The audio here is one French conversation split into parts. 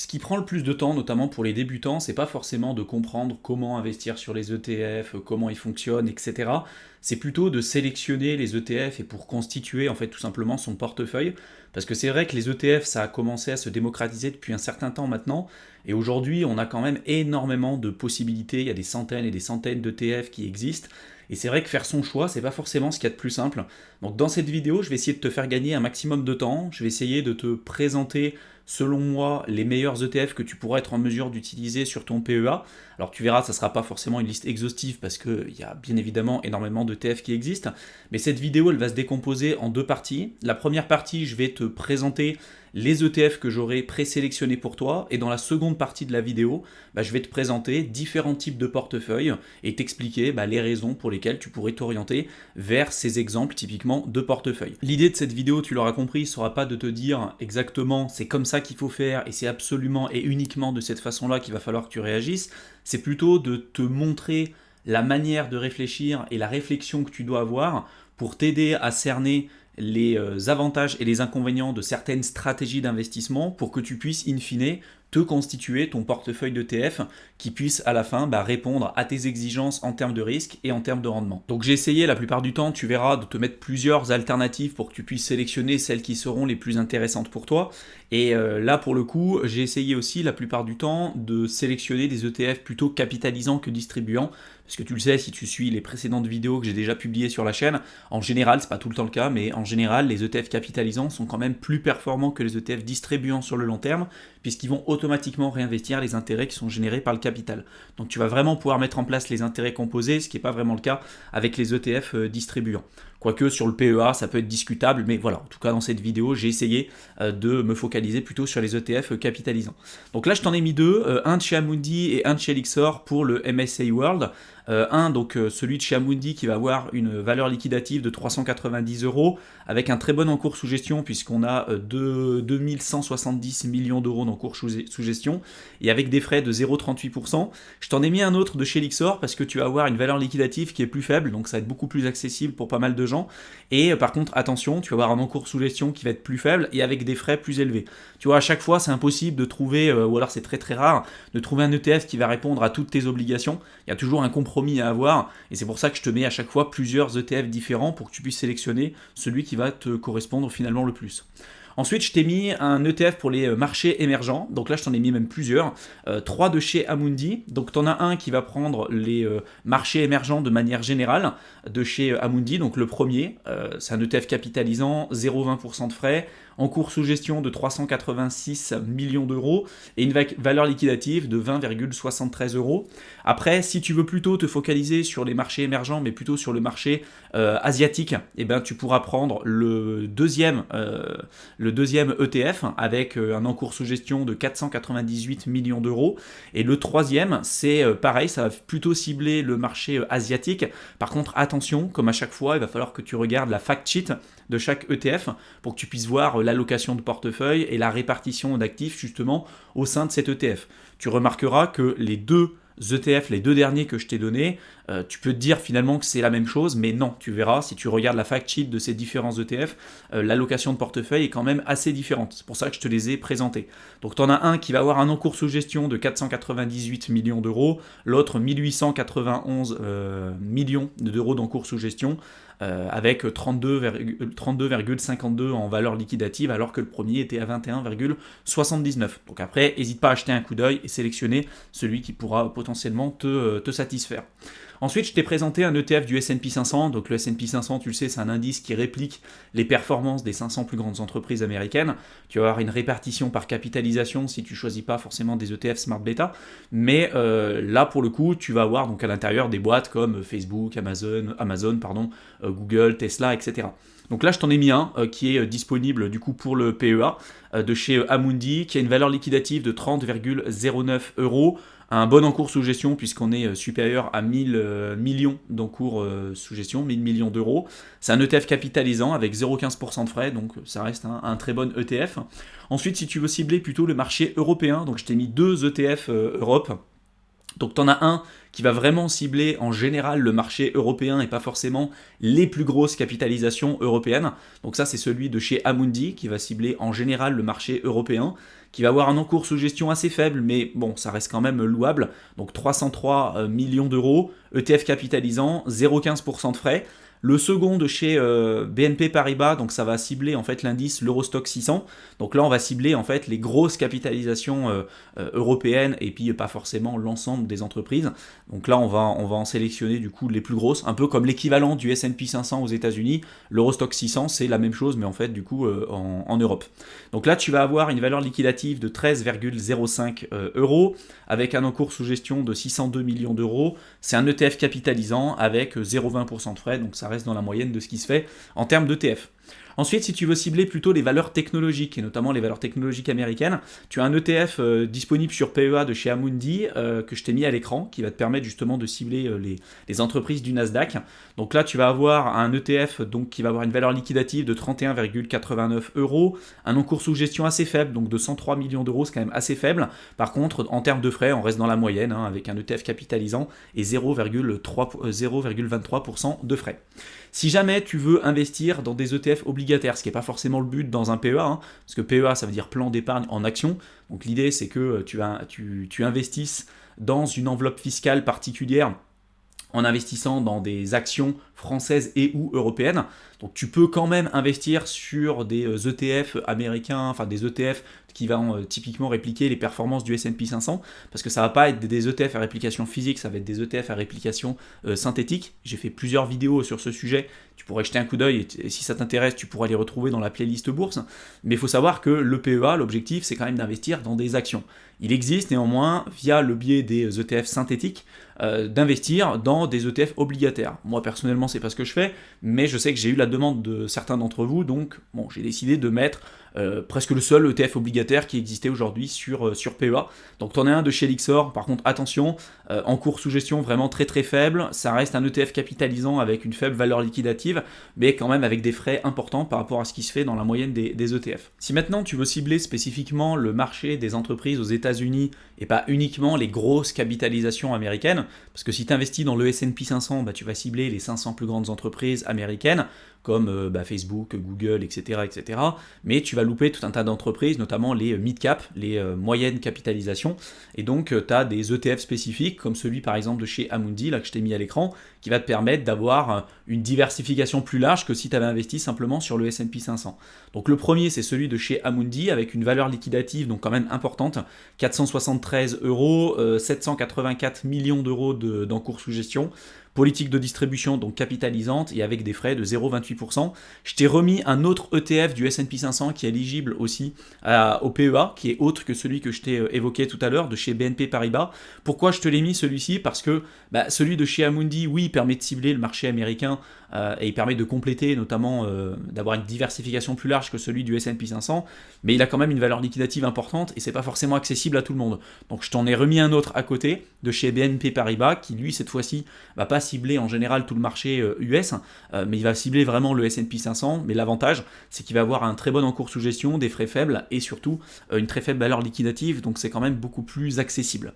qui prend le plus de temps, notamment pour les débutants, c'est pas forcément de comprendre comment investir sur les ETF, comment ils fonctionnent, etc. C'est plutôt de sélectionner les ETF et pour constituer en fait tout simplement son portefeuille. Parce que c'est vrai que les ETF, ça a commencé à se démocratiser depuis un certain temps maintenant. Et aujourd'hui, on a quand même énormément de possibilités. Il y a des centaines et des centaines d'ETF qui existent. Et c'est vrai que faire son choix, c'est pas forcément ce qu'il y a de plus simple. Donc dans cette vidéo, je vais essayer de te faire gagner un maximum de temps. Je vais essayer de te présenter, selon moi, les meilleurs ETF que tu pourras être en mesure d'utiliser sur ton PEA. Alors tu verras, ça ne sera pas forcément une liste exhaustive parce qu'il y a bien évidemment énormément d'ETF qui existent. Mais cette vidéo, elle va se décomposer en deux parties. La première partie, je vais te présenter les ETF que j'aurai présélectionnés pour toi. Et dans la seconde partie de la vidéo, je vais te présenter différents types de portefeuilles et t'expliquer les raisons pour lesquelles tu pourrais t'orienter vers ces exemples typiquement de portefeuille. L'idée de cette vidéo, tu l'auras compris, ne sera pas de te dire exactement c'est comme ça qu'il faut faire et c'est absolument et uniquement de cette façon-là qu'il va falloir que tu réagisses. C'est plutôt de te montrer la manière de réfléchir et la réflexion que tu dois avoir pour t'aider à cerner les avantages et les inconvénients de certaines stratégies d'investissement pour que tu puisses in fine te constituer ton portefeuille d'ETF qui puisse à la fin répondre à tes exigences en termes de risque et en termes de rendement. Donc j'ai essayé la plupart du temps, tu verras, de te mettre plusieurs alternatives pour que tu puisses sélectionner celles qui seront les plus intéressantes pour toi. Et là pour le coup, j'ai essayé aussi la plupart du temps de sélectionner des ETF plutôt capitalisants que distribuants. Parce que tu le sais, si tu suis les précédentes vidéos que j'ai déjà publiées sur la chaîne, en général, c'est pas tout le temps le cas, mais en général, les ETF capitalisants sont quand même plus performants que les ETF distribuants sur le long terme, puisqu'ils vont automatiquement réinvestir les intérêts qui sont générés par le capital. Donc tu vas vraiment pouvoir mettre en place les intérêts composés, ce qui n'est pas vraiment le cas avec les ETF distribuants. Quoique sur le PEA, ça peut être discutable, mais voilà, en tout cas dans cette vidéo, j'ai essayé de me focaliser plutôt sur les ETF capitalisants. Donc là, je t'en ai mis deux, un de chez Amundi et un de chez Elixor pour le MSCI World. Celui de chez Amundi qui va avoir une valeur liquidative de 390 € avec un très bon encours sous gestion puisqu'on a 2170 millions d'euros d'encours sous gestion et avec des frais de 0,38%. Je t'en ai mis un autre de chez Elixor parce que tu vas avoir une valeur liquidative qui est plus faible, donc ça va être beaucoup plus accessible pour pas mal de gens. Et par contre, attention, tu vas avoir un encours sous gestion qui va être plus faible et avec des frais plus élevés. Tu vois, à chaque fois, c'est impossible de trouver, ou alors c'est très très rare, de trouver un ETF qui va répondre à toutes tes obligations. Il y a toujours un compromis à avoir et c'est pour ça que je te mets à chaque fois plusieurs ETF différents pour que tu puisses sélectionner celui qui va te correspondre finalement le plus. Ensuite, je t'ai mis un ETF pour les marchés émergents. Donc là, je t'en ai mis même plusieurs. 3 de chez Amundi. Donc tu en as un qui va prendre les marchés émergents de manière générale de chez Amundi. Donc le premier, c'est un ETF capitalisant, 0,20% de frais, en cours sous gestion de 386 millions d'euros et une valeur liquidative de 20,73 €. Après, si tu veux plutôt te focaliser sur les marchés émergents, mais plutôt sur le marché asiatique, tu pourras prendre le deuxième ETF avec un encours sous gestion de 498 millions d'euros. Et le troisième, c'est pareil, ça va plutôt cibler le marché asiatique. Par contre, attention, comme à chaque fois, il va falloir que tu regardes la fact sheet de chaque ETF pour que tu puisses voir l'allocation de portefeuille et la répartition d'actifs justement au sein de cet ETF. Tu remarqueras que les deux ETF, les deux derniers que je t'ai donnés, tu peux te dire finalement que c'est la même chose, mais non, tu verras, si tu regardes la fact sheet de ces différents ETF, l'allocation de portefeuille est quand même assez différente. C'est pour ça que je te les ai présentés. Donc tu en as un qui va avoir un encours sous gestion de 498 millions d'euros, l'autre 1891 millions d'euros d'encours sous gestion, avec 32,52 en valeur liquidative, alors que le premier était à 21,79. Donc après, n'hésite pas à jeter un coup d'œil et sélectionner celui qui pourra potentiellement te satisfaire. Ensuite, je t'ai présenté un ETF du S&P 500. Donc le S&P 500, tu le sais, c'est un indice qui réplique les performances des 500 plus grandes entreprises américaines. Tu vas avoir une répartition par capitalisation si tu ne choisis pas forcément des ETF Smart Beta. Mais là, pour le coup, tu vas avoir donc à l'intérieur des boîtes comme Facebook, Amazon, Google, Tesla, etc. Donc là, je t'en ai mis un qui est disponible du coup pour le PEA de chez Amundi, qui a une valeur liquidative de 30,09 €. Un bon encours sous gestion puisqu'on est supérieur à 1000 millions d'encours sous gestion, 1000 millions d'euros. C'est un ETF capitalisant avec 0,15% de frais, donc ça reste un très bon ETF. Ensuite, si tu veux cibler plutôt le marché européen, donc je t'ai mis deux ETF Europe. Donc tu en as un qui va vraiment cibler en général le marché européen et pas forcément les plus grosses capitalisations européennes. Donc ça c'est celui de chez Amundi qui va cibler en général le marché européen, qui va avoir un encours sous gestion assez faible, mais bon, ça reste quand même louable. Donc 303 millions d'euros, ETF capitalisant, 0,15% de frais. Le second de chez BNP Paribas, donc ça va cibler en fait l'indice l'Eurostock 600. Donc là, on va cibler en fait les grosses capitalisations européennes et puis pas forcément l'ensemble des entreprises. Donc là, on va en sélectionner du coup les plus grosses, un peu comme l'équivalent du S&P 500 aux États-Unis. L'Eurostock 600, c'est la même chose, mais en fait du coup en Europe. Donc là, tu vas avoir une valeur liquidative de 13,05 euros avec un encours sous gestion de 602 millions d'euros. C'est un ETF capitalisant avec 0,20% de frais, donc ça reste dans la moyenne de ce qui se fait en termes d'ETF. Ensuite, si tu veux cibler plutôt les valeurs technologiques, et notamment les valeurs technologiques américaines, tu as un ETF disponible sur PEA de chez Amundi que je t'ai mis à l'écran, qui va te permettre justement de cibler les entreprises du Nasdaq. Donc là, tu vas avoir un ETF donc, qui va avoir une valeur liquidative de 31,89 euros, un encours sous gestion assez faible, donc de 103 millions d'euros, c'est quand même assez faible. Par contre, en termes de frais, on reste dans la moyenne, avec un ETF capitalisant et 0,23% de frais. Si jamais tu veux investir dans des ETF obligataires, ce qui n'est pas forcément le but dans un PEA, parce que PEA ça veut dire plan d'épargne en action, donc l'idée c'est que tu investisses dans une enveloppe fiscale particulière en investissant dans des actions françaises et ou européennes. Donc tu peux quand même investir sur des ETF américains, enfin des ETF qui vont typiquement répliquer les performances du S&P 500, parce que ça va pas être des ETF à réplication physique, ça va être des ETF à réplication synthétique. J'ai fait plusieurs vidéos sur ce sujet, tu pourrais jeter un coup d'œil et si ça t'intéresse, tu pourras les retrouver dans la playlist bourse. Mais il faut savoir que le PEA, l'objectif, c'est quand même d'investir dans des actions. Il existe néanmoins, via le biais des ETF synthétiques, d'investir dans des ETF obligataires. Moi personnellement, c'est pas ce que je fais, mais je sais que j'ai eu la demande de certains d'entre vous, donc bon, j'ai décidé de mettre presque le seul ETF obligataire qui existait aujourd'hui sur PEA. Donc tu en as un de chez Lyxor, par contre attention, en cours sous gestion vraiment très très faible, ça reste un ETF capitalisant avec une faible valeur liquidative, mais quand même avec des frais importants par rapport à ce qui se fait dans la moyenne des ETF. Si maintenant tu veux cibler spécifiquement le marché des entreprises aux États-Unis et pas uniquement les grosses capitalisations américaines, parce que si tu investis dans le S&P 500, tu vas cibler les 500 plus grandes entreprises américaines, comme Facebook, Google, etc., etc. Mais tu vas louper tout un tas d'entreprises, notamment les mid-cap, les moyennes capitalisations. Et donc, tu as des ETF spécifiques, comme celui par exemple de chez Amundi, là que je t'ai mis à l'écran, qui va te permettre d'avoir une diversification plus large que si tu avais investi simplement sur le S&P 500. Donc le premier, c'est celui de chez Amundi, avec une valeur liquidative donc quand même importante, 473 euros, 784 millions d'euros d'encours sous gestion. Politique de distribution donc capitalisante et avec des frais de 0,28%. Je t'ai remis un autre ETF du S&P 500 qui est éligible aussi au PEA, qui est autre que celui que je t'ai évoqué tout à l'heure de chez BNP Paribas. Pourquoi je te l'ai mis celui-ci? Parce que celui de chez Amundi, oui, il permet de cibler le marché américain et il permet de compléter, notamment d'avoir une diversification plus large que celui du S&P 500, mais il a quand même une valeur liquidative importante et c'est pas forcément accessible à tout le monde. Donc je t'en ai remis un autre à côté de chez BNP Paribas qui lui cette fois-ci va pas cibler en général tout le marché US, mais il va cibler vraiment le S&P 500, mais l'avantage c'est qu'il va avoir un très bon encours sous gestion, des frais faibles et surtout une très faible valeur liquidative, donc c'est quand même beaucoup plus accessible.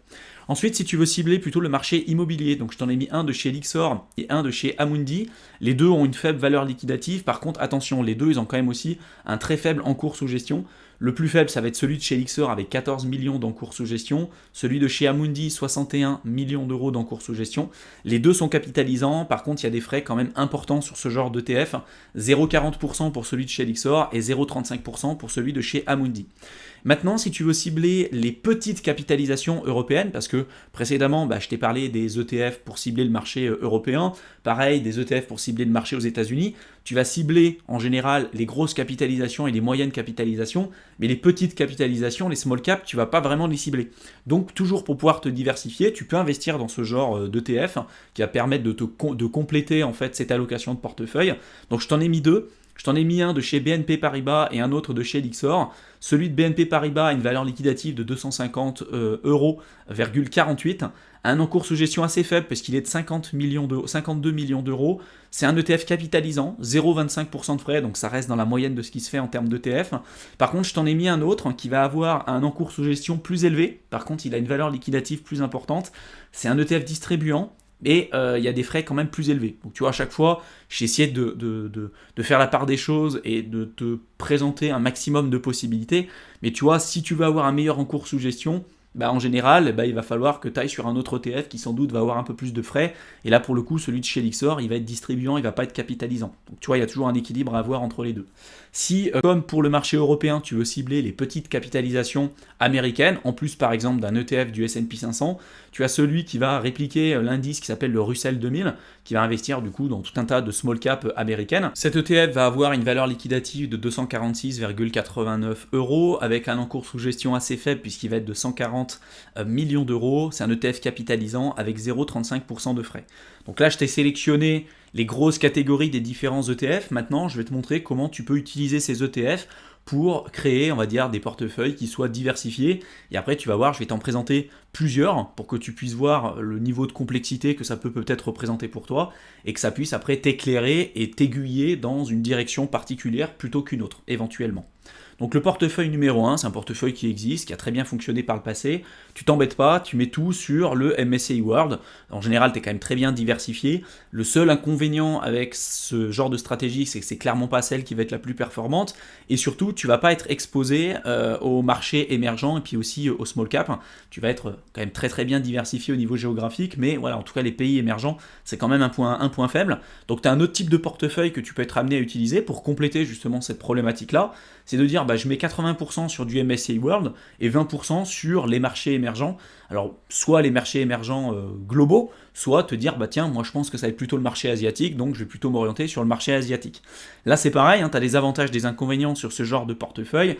Ensuite, si tu veux cibler plutôt le marché immobilier, donc je t'en ai mis un de chez Lyxor et un de chez Amundi, les deux ont une faible valeur liquidative, par contre attention, les deux ils ont quand même aussi un très faible encours sous gestion. Le plus faible, ça va être celui de chez Lyxor avec 14 millions d'encours sous gestion, celui de chez Amundi, 61 millions d'euros d'encours sous gestion. Les deux sont capitalisants, par contre il y a des frais quand même importants sur ce genre d'ETF, 0,40% pour celui de chez Lyxor et 0,35% pour celui de chez Amundi. Maintenant, si tu veux cibler les petites capitalisations européennes, parce que précédemment, je t'ai parlé des ETF pour cibler le marché européen, pareil, des ETF pour cibler le marché aux États-Unis, tu vas cibler en général les grosses capitalisations et les moyennes capitalisations, mais les petites capitalisations, les small caps, tu vas pas vraiment les cibler. Donc toujours pour pouvoir te diversifier, tu peux investir dans ce genre d'ETF qui va permettre de compléter en fait cette allocation de portefeuille. Donc je t'en ai mis deux. Je t'en ai mis un de chez BNP Paribas et un autre de chez Lyxor. Celui de BNP Paribas a une valeur liquidative de 250 €,48, un encours sous gestion assez faible parce qu'il est de 52 millions d'euros. C'est un ETF capitalisant, 0,25% de frais, donc ça reste dans la moyenne de ce qui se fait en termes d'ETF. Par contre, je t'en ai mis un autre qui va avoir un encours sous gestion plus élevé. Par contre, il a une valeur liquidative plus importante. C'est un ETF distribuant. Et il y a des frais quand même plus élevés. Donc tu vois, à chaque fois, j'ai essayé de faire la part des choses et de te présenter un maximum de possibilités. Mais tu vois, si tu veux avoir un meilleur encours sous gestion, bah, en général, bah, il va falloir que tu ailles sur un autre ETF qui sans doute va avoir un peu plus de frais. Et là, pour le coup, celui de chez Lyxor, il va être distribuant, il ne va pas être capitalisant. Donc tu vois, il y a toujours un équilibre à avoir entre les deux. Si, comme pour le marché européen, tu veux cibler les petites capitalisations américaines, en plus par exemple d'un ETF du S&P 500, tu as celui qui va répliquer l'indice qui s'appelle le Russell 2000, qui va investir du coup dans tout un tas de small cap américaines. Cet ETF va avoir une valeur liquidative de 246,89 € avec un encours sous gestion assez faible puisqu'il va être de 140 millions d'euros. C'est un ETF capitalisant avec 0,35% de frais. Donc là, je t'ai sélectionné les grosses catégories des différents ETF. Maintenant, je vais te montrer comment tu peux utiliser ces ETF pour créer, on va dire, des portefeuilles qui soient diversifiés. Et après, tu vas voir, je vais t'en présenter plusieurs pour que tu puisses voir le niveau de complexité que ça peut peut-être représenter pour toi et que ça puisse après t'éclairer et t'aiguiller dans une direction particulière plutôt qu'une autre, éventuellement. Donc le portefeuille numéro 1, c'est un portefeuille qui existe, qui a très bien fonctionné par le passé. Tu t'embêtes pas, tu mets tout sur le MSCI World. En général, tu es quand même très bien diversifié. Le seul inconvénient avec ce genre de stratégie, c'est que c'est clairement pas celle qui va être la plus performante. Et surtout, tu vas pas être exposé aux marchés émergents et puis aussi aux small cap. Tu vas être quand même très très bien diversifié au niveau géographique, mais voilà, en tout cas les pays émergents, c'est quand même un point faible. Donc tu as un autre type de portefeuille que tu peux être amené à utiliser pour compléter justement cette problématique-là. C'est de dire, bah, je mets 80% sur du MSCI World et 20% sur les marchés émergents. Alors, soit les marchés émergents globaux, soit te dire, bah tiens, moi je pense que ça va être plutôt le marché asiatique, donc je vais plutôt m'orienter sur le marché asiatique. Là, c'est pareil, hein, tu as des avantages, des inconvénients sur ce genre de portefeuille,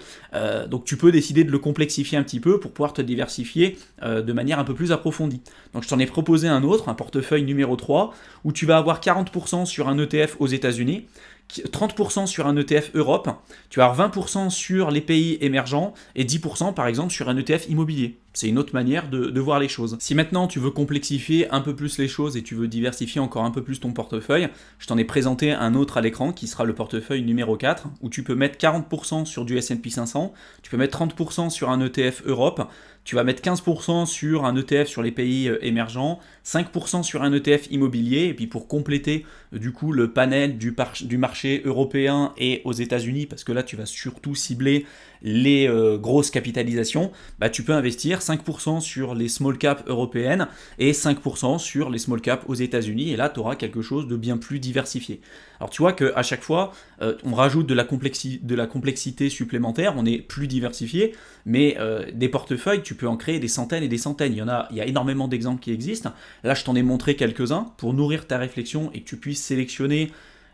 donc tu peux décider de le complexifier un petit peu pour pouvoir te diversifier de manière un peu plus approfondie. Donc, je t'en ai proposé un autre, un portefeuille numéro 3, où tu vas avoir 40% sur un ETF aux États-Unis, 30% sur un ETF Europe, tu vas avoir 20% sur les pays émergents et 10% par exemple sur un ETF immobilier. C'est une autre manière de voir les choses. Si maintenant tu veux complexifier un peu plus les choses et tu veux diversifier encore un peu plus ton portefeuille, je t'en ai présenté un autre à l'écran qui sera le portefeuille numéro 4 où tu peux mettre 40% sur du S&P 500, tu peux mettre 30% sur un ETF Europe, tu vas mettre 15% sur un ETF sur les pays émergents, 5% sur un ETF immobilier, et puis pour compléter du coup le panel du marché européen et aux États-Unis, parce que là tu vas surtout cibler les grosses capitalisations, bah, tu peux investir 5% sur les small caps européennes et 5% sur les small caps aux États-Unis, et là tu auras quelque chose de bien plus diversifié. Alors tu vois qu'à chaque fois, on rajoute de la complexité supplémentaire, on est plus diversifié, mais des portefeuilles, tu peux en créer des centaines et des centaines. Il y a énormément d'exemples qui existent. Là, je t'en ai montré quelques-uns pour nourrir ta réflexion et que tu puisses sélectionner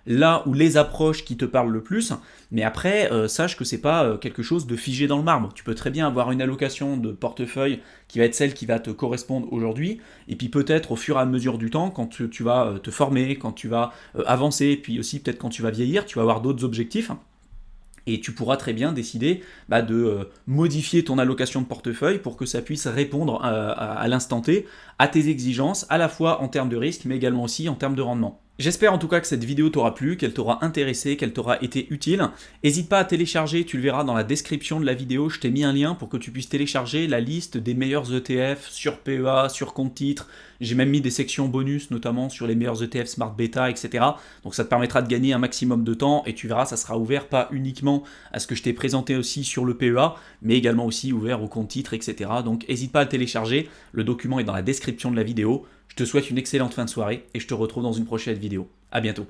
là où les approches qui te parlent le plus, mais après, sache que c'est pas quelque chose de figé dans le marbre. Tu peux très bien avoir une allocation de portefeuille qui va être celle qui va te correspondre aujourd'hui, et puis peut-être au fur et à mesure du temps, quand tu vas te former, quand tu vas avancer, puis aussi peut-être quand tu vas vieillir, tu vas avoir d'autres objectifs. Et tu pourras très bien décider de modifier ton allocation de portefeuille pour que ça puisse répondre à l'instant T à tes exigences, à la fois en termes de risque, mais également aussi en termes de rendement. J'espère en tout cas que cette vidéo t'aura plu, qu'elle t'aura intéressé, qu'elle t'aura été utile. N'hésite pas à télécharger, tu le verras dans la description de la vidéo, je t'ai mis un lien pour que tu puisses télécharger la liste des meilleurs ETF sur PEA, sur compte titre. J'ai même mis des sections bonus, notamment sur les meilleurs ETF Smart Beta, etc. Donc ça te permettra de gagner un maximum de temps et tu verras, ça sera ouvert pas uniquement à ce que je t'ai présenté aussi sur le PEA, mais également aussi ouvert au compte titre, etc. Donc n'hésite pas à le télécharger, le document est dans la description de la vidéo. Je te souhaite une excellente fin de soirée et je te retrouve dans une prochaine vidéo. À bientôt.